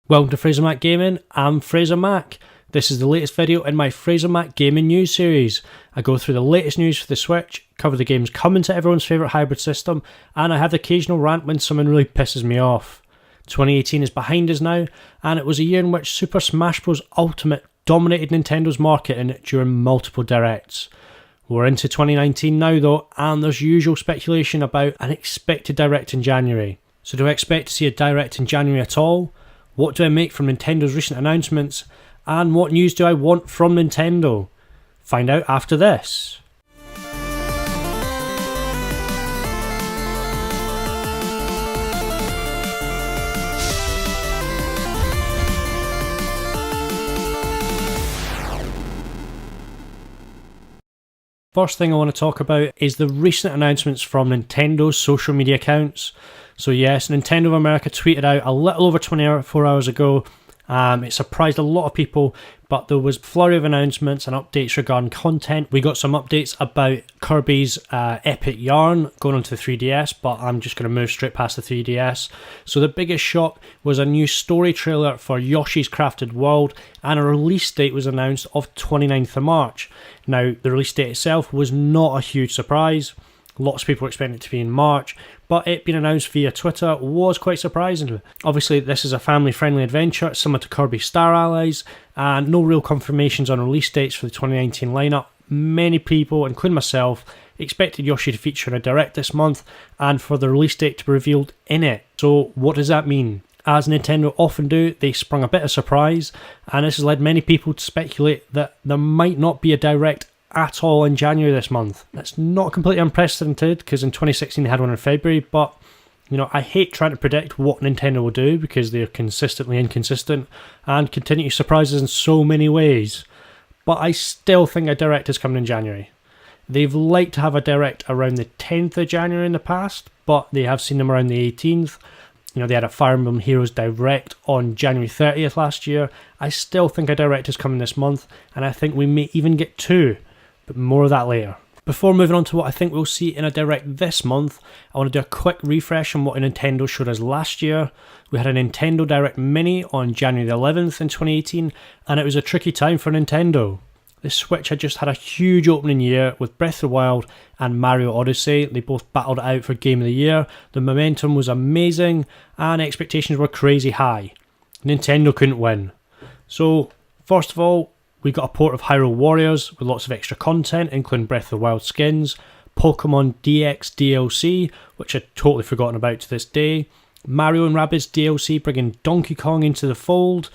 Welcome to Fraser Mac Gaming. I'm Fraser Mac. This is the latest video in my Fraser Mac Gaming news series. I go through the latest news for the Switch, cover the games coming to everyone's favourite hybrid system, and I have the occasional rant when someone really pisses me off. 2018 is behind us now, and it was a year in which Super Smash Bros. Ultimate dominated Nintendo's marketing during multiple directs. We're into 2019 now though, and there's usual speculation about an expected direct in January. So do I expect to see a direct in January at all? What do I make from Nintendo's recent announcements? And what news do I want from Nintendo? Find out after this. First thing I want to talk about is the recent announcements from Nintendo's social media accounts. So yes, Nintendo of America tweeted out a little over 24 hours ago. It surprised a lot of people, but there was a flurry of announcements and updates regarding content. We got some updates about Kirby's Epic Yarn going onto the 3DS, but I'm just going to move straight past the 3DS. So the biggest shock was a new story trailer for Yoshi's Crafted World, and a release date was announced of 29th of March. Now, the release date itself was not a huge surprise. Lots of people were expecting it to be in March, but it being announced via Twitter was quite surprising. Obviously, this is a family-friendly adventure similar to Kirby Star Allies, and no real confirmations on release dates for the 2019 lineup. Many people, including myself, expected Yoshi to feature in a direct this month, and for the release date to be revealed in it. So what does that mean? As Nintendo often do, they sprung a bit of surprise, and this has led many people to speculate that there might not be a direct at all in January this month. That's not completely unprecedented because in 2016 they had one in February, but I hate trying to predict what Nintendo will do because they're consistently inconsistent and continue to surprise us in so many ways. But I still think a direct is coming in January. They've liked to have a direct around the 10th of January in the past, but they have seen them around the 18th. They had a Fire Emblem Heroes Direct on January 30th last year. I still think a direct is coming this month, and I think we may even get two. But more of that later. Before moving on to what I think we'll see in a direct this month, I want to do a quick refresh on what Nintendo showed us last year. We had a Nintendo Direct Mini on January the 11th in 2018, and it was a tricky time for Nintendo. The Switch had just had a huge opening year with Breath of the Wild and Mario Odyssey. They both battled it out for Game of the Year. The momentum was amazing, and expectations were crazy high. Nintendo couldn't win. So, first of all, we got a port of Hyrule Warriors with lots of extra content, including Breath of the Wild skins, Pokemon DX DLC, which I'd totally forgotten about to this day, Mario and Rabbids DLC bringing Donkey Kong into the fold,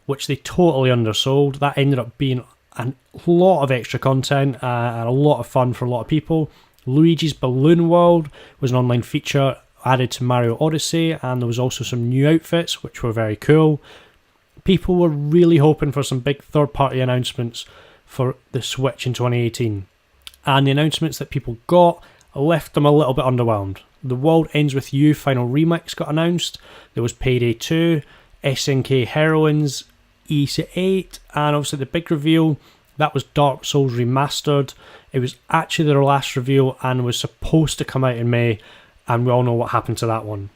which they totally undersold. That ended up being a lot of extra content and a lot of fun for a lot of people. Luigi's Balloon World was an online feature added to Mario Odyssey, and there was also some new outfits, which were very cool. People were really hoping for some big third-party announcements for the Switch in 2018. And the announcements that people got left them a little bit underwhelmed. The World Ends With You Final Remix got announced. There was Payday 2, SNK Heroines, E8, and obviously the big reveal, that was Dark Souls Remastered. It was actually their last reveal and was supposed to come out in May, and we all know what happened to that one.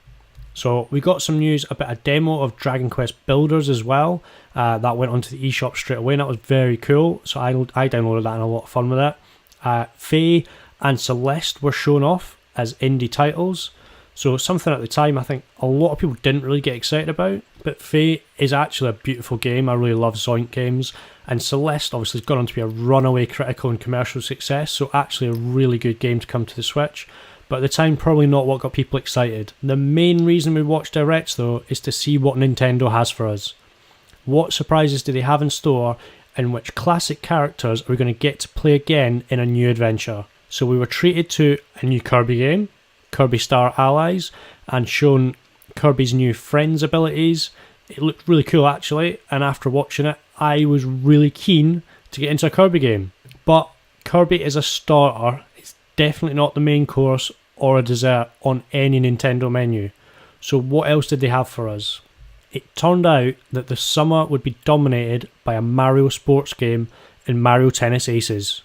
So we got some news about a demo of Dragon Quest Builders as well. That went onto the eShop straight away, and that was very cool. So I downloaded that and had a lot of fun with it. Faye and Celeste were shown off as indie titles. So something at the time I think a lot of people didn't really get excited about. But Faye is actually a beautiful game. I really love Zoink games. And Celeste obviously has gone on to be a runaway critical and commercial success. So actually a really good game to come to the Switch. But at the time, probably not what got people excited. The main reason we watch Directs, though, is to see what Nintendo has for us. What surprises do they have in store, and which classic characters are we going to get to play again in a new adventure? So we were treated to a new Kirby game, Kirby Star Allies, and shown Kirby's new Friends abilities. It looked really cool, actually, and after watching it, I was really keen to get into a Kirby game. But Kirby is a starter. Definitely not the main course or a dessert on any Nintendo menu. So what else did they have for us? It turned out that the summer would be dominated by a Mario sports game in Mario Tennis Aces.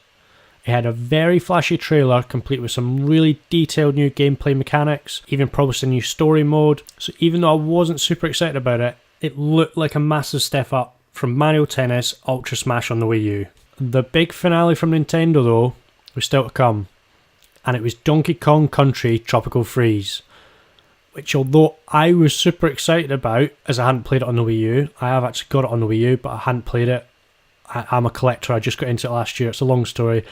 It had a very flashy trailer complete with some really detailed new gameplay mechanics, even promised a new story mode. So even though I wasn't super excited about it, it looked like a massive step up from Mario Tennis Ultra Smash on the Wii U. The big finale from Nintendo though was still to come, and it was Donkey Kong Country Tropical Freeze, which although I was super excited about as I hadn't played it on the Wii U, I have actually got it on the Wii U but I hadn't played it. I'm a collector, I just got into it last year, it's a long story.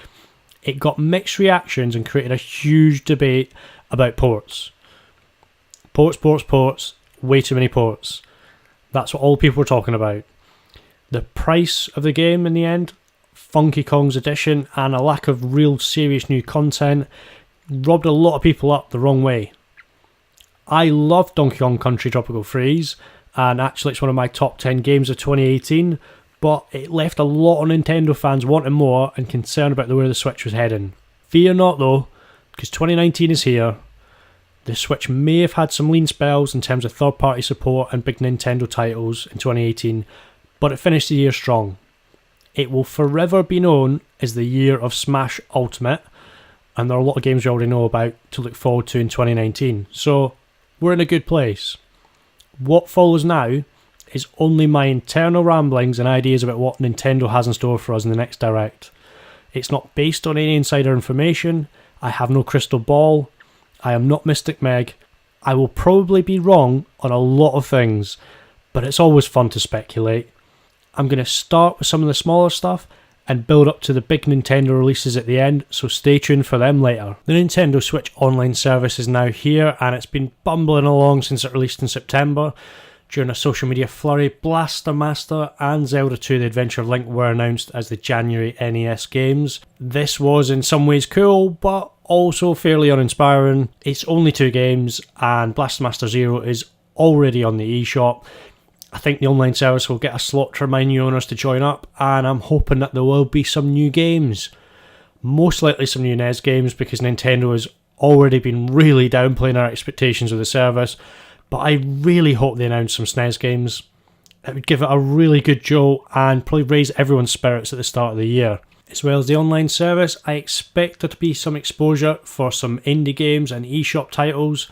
It got mixed reactions and created a huge debate about ports. Ports, way too many ports. That's what all people were talking about. The price of the game in the end, Funky Kong's edition, and a lack of real serious new content robbed a lot of people up the wrong way. I love Donkey Kong Country Tropical Freeze, and actually it's one of my top 10 games of 2018, but it left a lot of Nintendo fans wanting more and concerned about where the Switch was heading. Fear not though, because 2019 is here. The Switch may have had some lean spells in terms of third-party support and big Nintendo titles in 2018, but it finished the year strong. It will forever be known as the year of Smash Ultimate, and there are a lot of games we already know about to look forward to in 2019, so we're in a good place. What follows now is only my internal ramblings and ideas about what Nintendo has in store for us in the next Direct. It's not based on any insider information, I have no crystal ball, I am not Mystic Meg, I will probably be wrong on a lot of things, but it's always fun to speculate. I'm going to start with some of the smaller stuff and build up to the big Nintendo releases at the end, so stay tuned for them later. The Nintendo Switch online service is now here, and it's been bumbling along since it released in September. During a social media flurry, Blaster Master and Zelda 2 The Adventure of Link were announced as the January NES games. This was in some ways cool, but also fairly uninspiring. It's only 2 games, and Blaster Master Zero is already on the eShop. I think the online service will get a slot to remind new owners to join up, and I'm hoping that there will be some new games. Most likely some new NES games, because Nintendo has already been really downplaying our expectations of the service, but I really hope they announce some SNES games. It would give it a really good jolt and probably raise everyone's spirits at the start of the year. As well as the online service, I expect there to be some exposure for some indie games and eShop titles.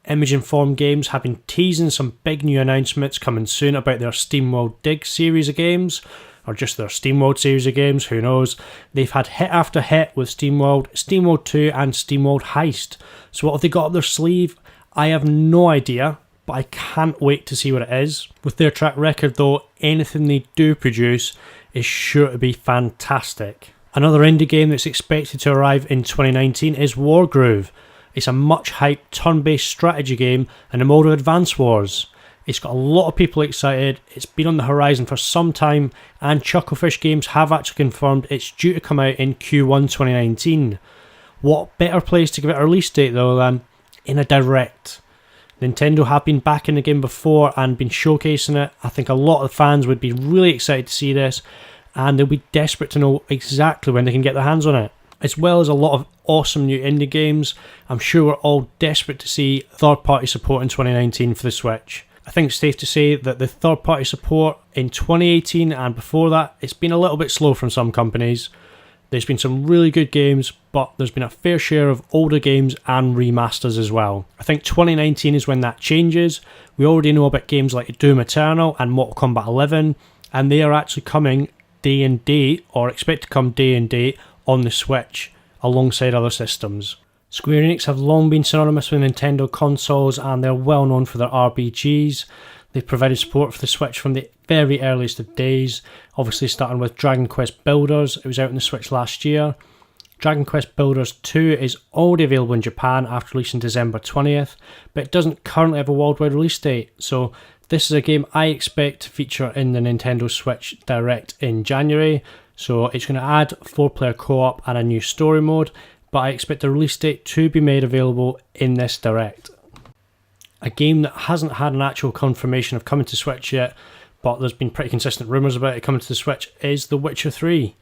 Image Informed Games have been teasing some big new announcements coming soon about their SteamWorld Dig series of games, or just their SteamWorld series of games, who knows. They've had hit after hit with SteamWorld, SteamWorld 2 and SteamWorld Heist. So what have they got up their sleeve? I have no idea, but I can't wait to see what it is. With their track record though, anything they do produce is sure to be fantastic. Another indie game that's expected to arrive in 2019 is Wargroove. It's a much hyped turn-based strategy game in the mode of Advance Wars. It's got a lot of people excited, it's been on the horizon for some time, and Chucklefish Games have actually confirmed it's due to come out in Q1 2019. What better place to give it a release date though than in a Direct? Nintendo have been back in the game before and been showcasing it. I think a lot of the fans would be really excited to see this, and they'll be desperate to know exactly when they can get their hands on it. As well as a lot of awesome new indie games, I'm sure we're all desperate to see third-party support in 2019 for the Switch. I think it's safe to say that the third-party support in 2018 and before that, it's been a little bit slow from some companies. There's been some really good games, but there's been a fair share of older games and remasters as well. I think 2019 is when that changes. We already know about games like Doom Eternal and Mortal Kombat 11, and they are actually coming day and date, or expect to come day and date, on the Switch, alongside other systems. Square Enix have long been synonymous with Nintendo consoles, and they're well known for their RPGs. They've provided support for the Switch from the very earliest of days, obviously starting with Dragon Quest Builders. It was out on the Switch last year. Dragon Quest Builders 2 is already available in Japan after releasing December 20th, but it doesn't currently have a worldwide release date, so this is a game I expect to feature in the Nintendo Switch Direct in January. So it's going to add 4-player co-op and a new story mode, but I expect the release date to be made available in this Direct. A game that hasn't had an actual confirmation of coming to Switch yet, but there's been pretty consistent rumours about it coming to the Switch, is The Witcher 3.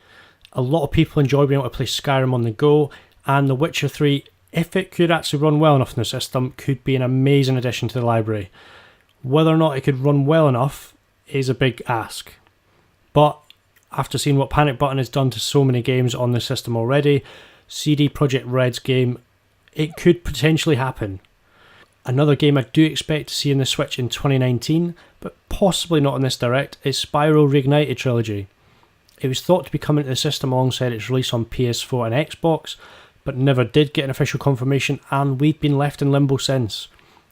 A lot of people enjoy being able to play Skyrim on the go, and The Witcher 3, if it could actually run well enough in the system, could be an amazing addition to the library. Whether or not it could run well enough is a big ask. But after seeing what Panic Button has done to so many games on the system already, CD Projekt Red's game, it could potentially happen. Another game I do expect to see in the Switch in 2019, but possibly not in this direct, is Spyro Reignited Trilogy. It was thought to be coming to the system alongside its release on PS4 and Xbox, but never did get an official confirmation, and we've been left in limbo since.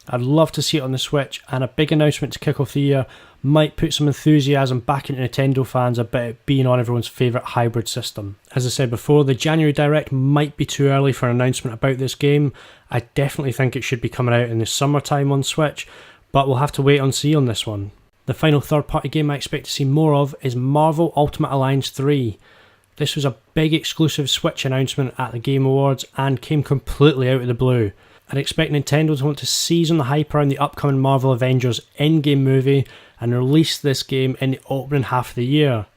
I'd love to see it on the Switch, and a big announcement to kick off the year might put some enthusiasm back into Nintendo fans about it being on everyone's favourite hybrid system. As I said before, the January Direct might be too early for an announcement about this game. I definitely think it should be coming out in the summertime on Switch, but we'll have to wait and see on this one. The final third-party game I expect to see more of is Marvel Ultimate Alliance 3. This was a big exclusive Switch announcement at the Game Awards and came completely out of the blue. I'd expect Nintendo to want to seize on the hype around the upcoming Marvel Avengers Endgame movie and release this game in the opening half of the year.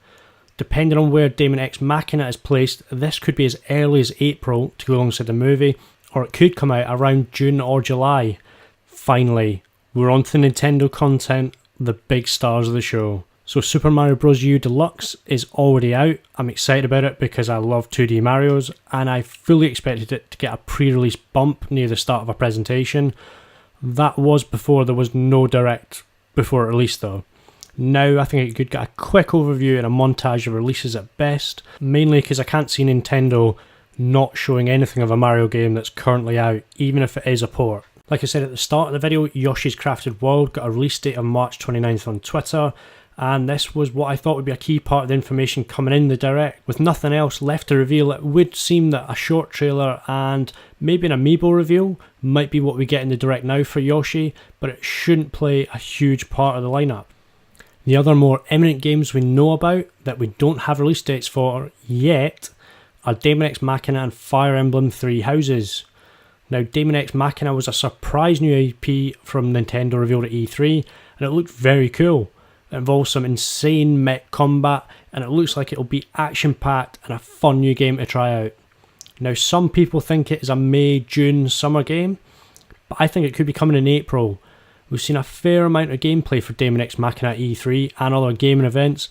Depending on where Daemon X Machina is placed, this could be as early as April to go alongside the movie, or it could come out around June or July. Finally, we're on to Nintendo content, the big stars of the show. So Super Mario Bros. U Deluxe is already out. I'm excited about it because I love 2D Marios, and I fully expected it to get a pre-release bump near the start of a presentation. That was before there was no direct before it released though. Now I think it could get a quick overview and a montage of releases at best, mainly because I can't see Nintendo not showing anything of a Mario game that's currently out, even if it is a port. Like I said at the start of the video, Yoshi's Crafted World got a release date of March 29th on Twitter, and this was what I thought would be a key part of the information coming in the direct. With nothing else left to reveal, it would seem that a short trailer and maybe an amiibo reveal might be what we get in the direct now for Yoshi, but it shouldn't play a huge part of the lineup. The other more imminent games we know about that we don't have release dates for yet are Daemon X Machina and Fire Emblem Three Houses. Now, Daemon X Machina was a surprise new IP from Nintendo revealed at E3, and it looked very cool. It involves some insane mech combat, and it looks like it'll be action-packed and a fun new game to try out. Now, some people think it is a May, June, summer game, but I think it could be coming in April. We've seen a fair amount of gameplay for Daemon X Machina at E3 and other gaming events,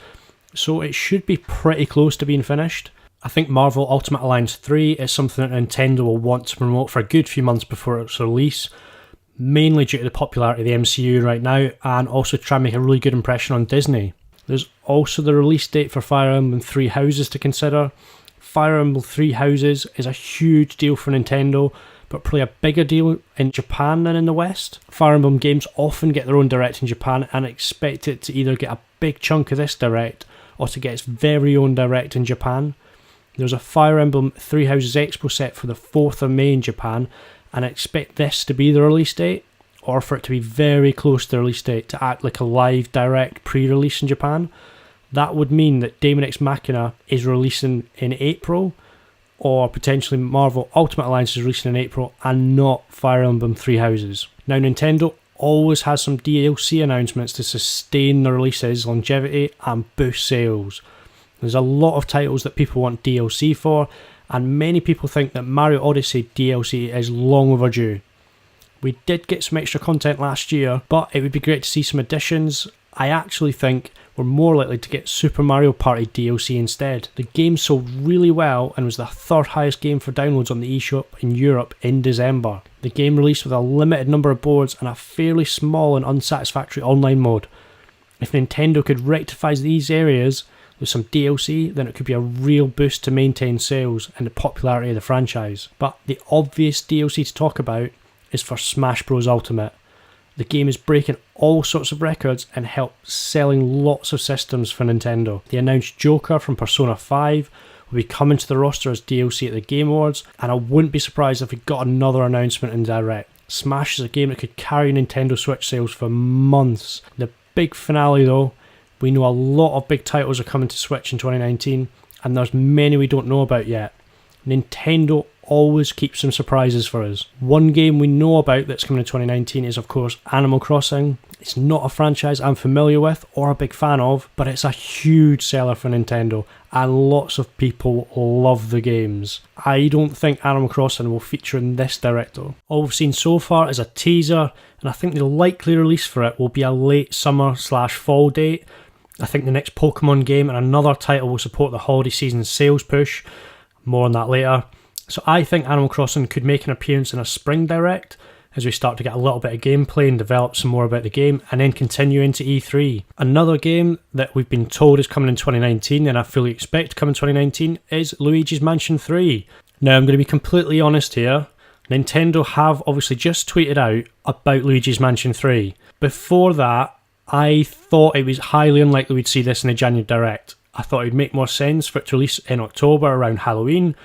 so it should be pretty close to being finished. I think Marvel Ultimate Alliance 3 is something that Nintendo will want to promote for a good few months before its release, mainly due to the popularity of the MCU right now, and also try and make a really good impression on Disney. There's also the release date for Fire Emblem Three Houses to consider. Fire Emblem Three Houses is a huge deal for Nintendo, but probably a bigger deal in Japan than in the West. Fire Emblem games often get their own direct in Japan, and expect it to either get a big chunk of this direct or to get its very own direct in Japan. There's a Fire Emblem Three Houses Expo set for the 4th of May in Japan, and I expect this to be the release date, or for it to be very close to the release date to act like a live direct pre-release in Japan. That would mean that Daemon X Machina is releasing in April, or potentially Marvel Ultimate Alliance is releasing in April and not Fire Emblem Three Houses. Now, Nintendo always has some DLC announcements to sustain the release's longevity and boost sales. There's a lot of titles that people want DLC for, and many people think that Mario Odyssey DLC is long overdue. We did get some extra content last year, but it would be great to see some additions. I actually think we're more likely to get Super Mario Party DLC instead. The game sold really well and was the third highest game for downloads on the eShop in Europe in December. The game released with a limited number of boards and a fairly small and unsatisfactory online mode. If Nintendo could rectify these areas with some DLC, then it could be a real boost to maintain sales and the popularity of the franchise. But the obvious DLC to talk about is for Smash Bros Ultimate. The game is breaking all sorts of records and helped selling lots of systems for Nintendo. The announced Joker from Persona 5 will be coming to the roster as DLC at the Game Awards, and I wouldn't be surprised if we got another announcement in Direct. Smash is a game that could carry Nintendo Switch sales for months. The big finale though, we know a lot of big titles are coming to Switch in 2019, and there's many we don't know about yet. Nintendo always keeps some surprises for us. One game we know about that's coming in 2019 is of course Animal Crossing. It's not a franchise I'm familiar with or a big fan of, but it's a huge seller for Nintendo and lots of people love the games. I don't think Animal Crossing will feature in this direct though. All we've seen so far is a teaser, and I think the likely release for it will be a late summer/fall date. I think the next Pokemon game and another title will support the holiday season sales push. More on that later. So I think Animal Crossing could make an appearance in a spring direct, as we start to get a little bit of gameplay and develop some more about the game, and then continue into E3. Another game that we've been told is coming in 2019, and I fully expect to come in 2019, is Luigi's Mansion 3. Now, I'm going to be completely honest here. Nintendo have obviously just tweeted out about Luigi's Mansion 3. Before that, I thought it was highly unlikely we'd see this in the January Direct. I thought it would make more sense for it to release in October around Halloween.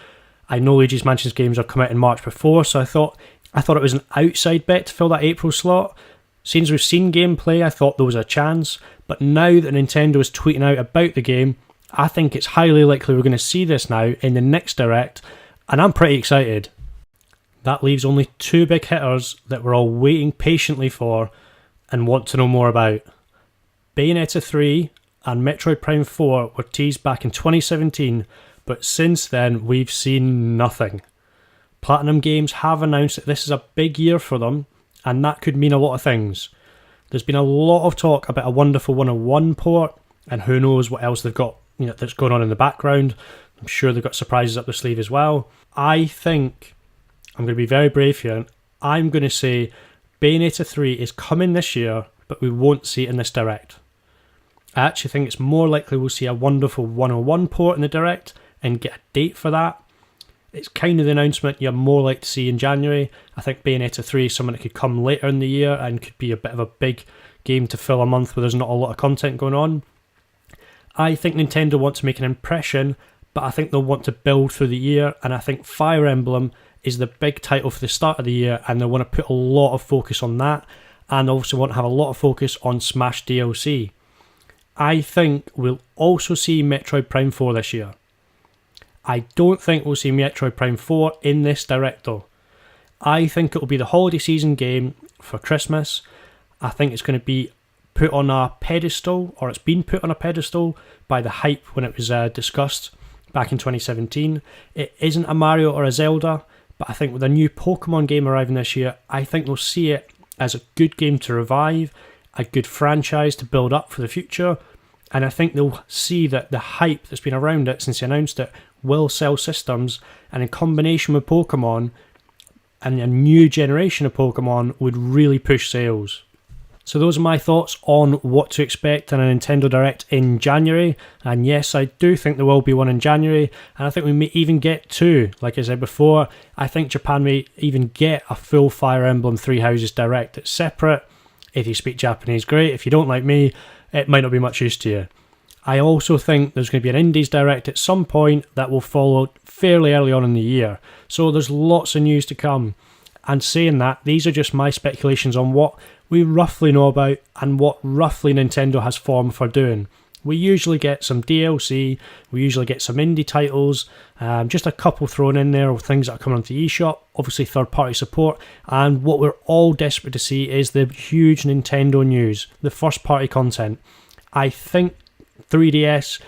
I know Luigi's Mansion's games are come out in March before, so I thought it was an outside bet to fill that April slot. Since we've seen gameplay, I thought there was a chance, but now that Nintendo is tweeting out about the game, I think it's highly likely we're going to see this now in the next Direct, and I'm pretty excited. That leaves only two big hitters that we're all waiting patiently for and want to know more about. Bayonetta 3 and Metroid Prime 4 were teased back in 2017, but since then we've seen nothing. Platinum Games have announced that this is a big year for them, and that could mean a lot of things. There's been a lot of talk about a Wonderful 101 port, and who knows what else they've got that's going on in the background. I'm sure they've got surprises up their sleeve as well. I think, I'm going to be very brave here, I'm going to say Bayonetta 3 is coming this year, but we won't see it in this Direct. I actually think it's more likely we'll see a Wonderful 101 port in the Direct and get a date for that. It's kind of the announcement you're more likely to see in January. I think Bayonetta 3 is something that could come later in the year and could be a bit of a big game to fill a month where there's not a lot of content going on. I think Nintendo want to make an impression, but I think they'll want to build through the year, and I think Fire Emblem is the big title for the start of the year, and they want to put a lot of focus on that, and also want to have a lot of focus on Smash DLC. I think we'll also see Metroid Prime 4 this year. I don't think we'll see Metroid Prime 4 in this Direct though. I think it will be the holiday season game for Christmas. I think it's going to be put on a pedestal, or it's been put on a pedestal by the hype when it was discussed back in 2017. It isn't a Mario or a Zelda, but I think with a new Pokemon game arriving this year, I think we'll see it as a good game to revive, a good franchise to build up for the future, and I think they'll see that the hype that's been around it since they announced it will sell systems, and in combination with Pokemon and a new generation of Pokemon would really push sales. So those are my thoughts on what to expect in a Nintendo Direct in January, and yes, I do think there will be one in January, and I think we may even get two. Like I said before, I think Japan may even get a full Fire Emblem Three Houses Direct that's separate. If you speak Japanese, great. If you don't, like me, it might not be much use to you. I also think there's going to be an Indies Direct at some point that will follow fairly early on in the year. So there's lots of news to come. And saying that, these are just my speculations on what we roughly know about and what roughly Nintendo has form for doing. We usually get some DLC, we usually get some indie titles, just a couple thrown in there of things that are coming onto the eShop, obviously third-party support, and what we're all desperate to see is the huge Nintendo news, the first-party content. I think 3DS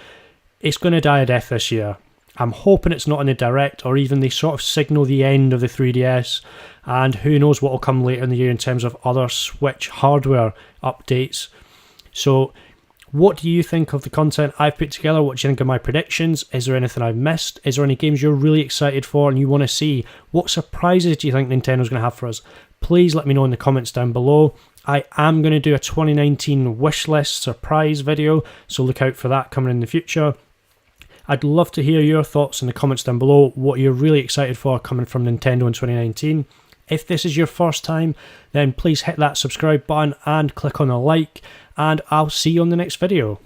is going to die a death this year. I'm hoping it's not in the Direct, or even they sort of signal the end of the 3DS, and who knows what will come later in the year in terms of other Switch hardware updates. So what do you think of the content I've put together? What do you think of my predictions? Is there anything I've missed? Is there any games you're really excited for and you want to see? What surprises do you think Nintendo's going to have for us? Please let me know in the comments down below. I am going to do a 2019 wishlist surprise video, so look out for that coming in the future. I'd love to hear your thoughts in the comments down below, what you're really excited for coming from Nintendo in 2019. If this is your first time, then please hit that subscribe button and click on the like, and I'll see you on the next video.